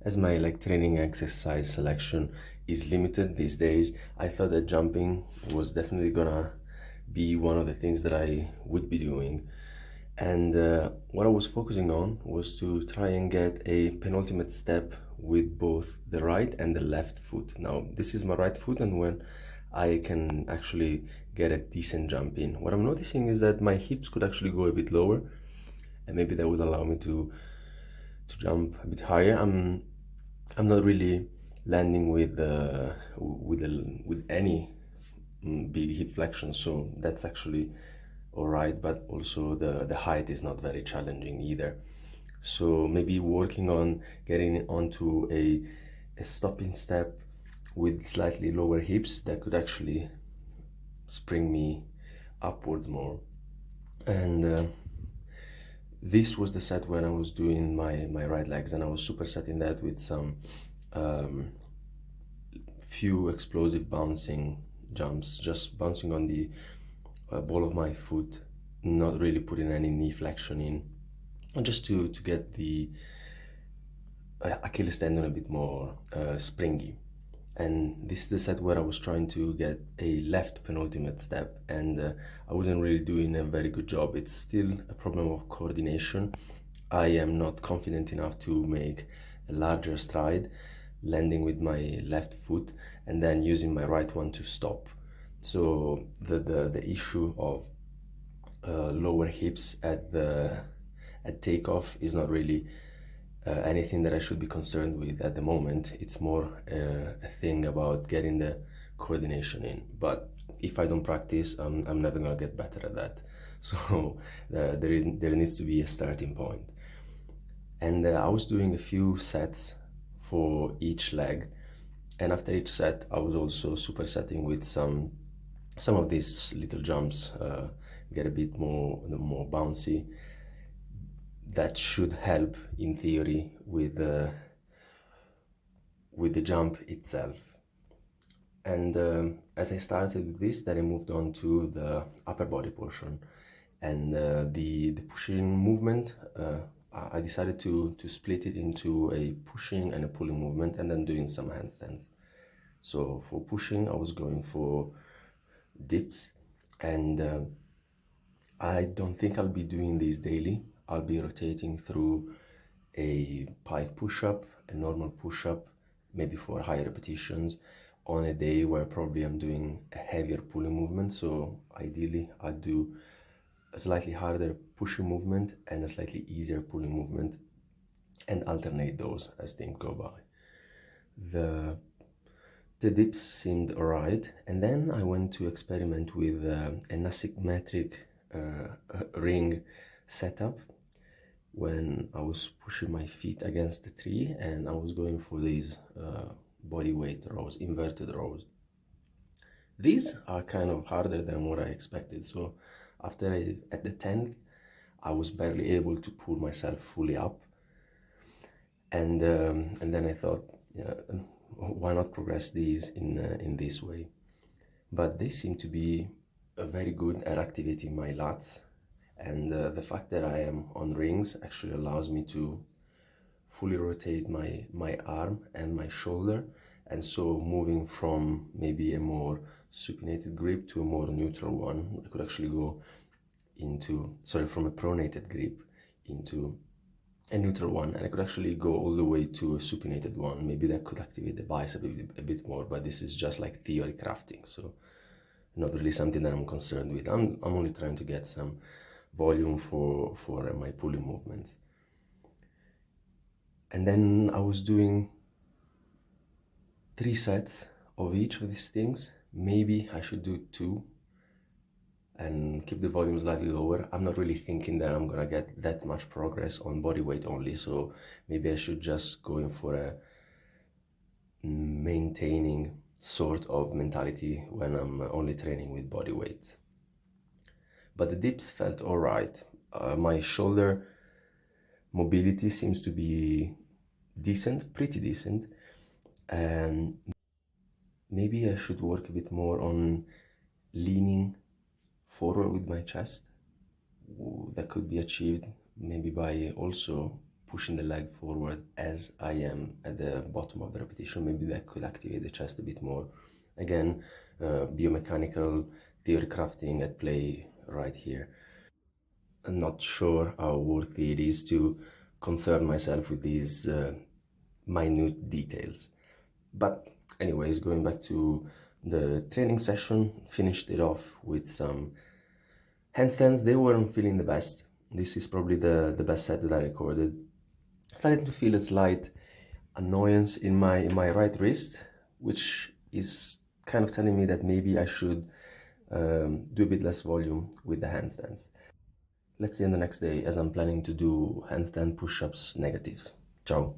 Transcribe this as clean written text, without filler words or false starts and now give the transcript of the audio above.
As my training exercise selection is limited these days, I thought that jumping was definitely gonna be one of the things that I would be doing. And what I was focusing on was to try and get a penultimate step with both the right and the left foot. Now, this is my right foot, and when I can actually get a decent jump in. What I'm noticing is that my hips could actually go a bit lower, and maybe that would allow me to jump a bit higher. I'm not really landing with any big hip flexion, so that's actually all right. But also the height is not very challenging either. So maybe working on getting onto a stopping step with slightly lower hips that could actually spring me upwards more. And this was the set when I was doing my right legs, and I was supersetting that with some um, few explosive bouncing jumps, just bouncing on the ball of my foot, not really putting any knee flexion in, and just to get the Achilles tendon a bit more springy. And this is the set where I was trying to get a left penultimate step, and I wasn't really doing a very good job. It's still a problem of coordination. I am not confident enough to make a larger stride, landing with my left foot and then using my right one to stop. So the issue of lower hips at takeoff is not really anything that I should be concerned with at the moment. It's more a thing about getting the coordination in. But if I don't practice, I'm never gonna get better at that. So there needs to be a starting point. And I was doing a few sets for each leg, and after each set, I was also supersetting with some of these little jumps, get a bit more bouncy. That should help in theory with the jump itself. And as I started with this, then I moved on to the upper body portion, and the pushing movement. I decided to split it into a pushing and a pulling movement, and then doing some handstands. So for pushing, I was going for dips, and I don't think I'll be doing these daily. I'll be rotating through a pike push-up, a normal push-up, maybe for higher repetitions, on a day where probably I'm doing a heavier pulling movement. So ideally, I'd do a slightly harder pushing movement and a slightly easier pulling movement, and alternate those as things go by. The the dips seemed alright, and then I went to experiment with an asymmetric ring setup when I was pushing my feet against the tree, and I was going for these body weight rows, inverted rows. These are kind of harder than what I expected. So at the 10th, I was barely able to pull myself fully up, and then I thought, yeah, why not progress these in this way? But they seem to be very good at activating my lats, and the fact that I am on rings actually allows me to fully rotate my arm and my shoulder, and so moving from maybe a more supinated grip to a more neutral one. I could actually go into, sorry, from a pronated grip into a neutral one, and I could actually go all the way to a supinated one. Maybe that could activate the bicep a bit more, but this is just like theory crafting, so not really something that I'm concerned with. I'm only trying to get some volume for my pulling movements. And then I was doing 3 sets of each of these things. Maybe I should do 2 and keep the volume slightly lower. I'm not really thinking that I'm gonna get that much progress on body weight only, so maybe I should just go in for a maintaining sort of mentality when I'm only training with body weight. But the dips felt all right. My shoulder mobility seems to be decent, pretty decent, and maybe I should work a bit more on leaning forward with my chest. That could be achieved maybe by also pushing the leg forward as I am at the bottom of the repetition. Maybe that could activate the chest a bit more. Again, biomechanical theory crafting at play right here. I'm not sure how worthy it is to concern myself with these minute details. But anyways, going back to the training session, finished it off with some handstands. They weren't feeling the best. This is probably the best set that I recorded. Starting to feel a slight annoyance in my right wrist, which is kind of telling me that maybe I should do a bit less volume with the handstands. Let's see on the next day, as I'm planning to do handstand push-ups negatives. Ciao.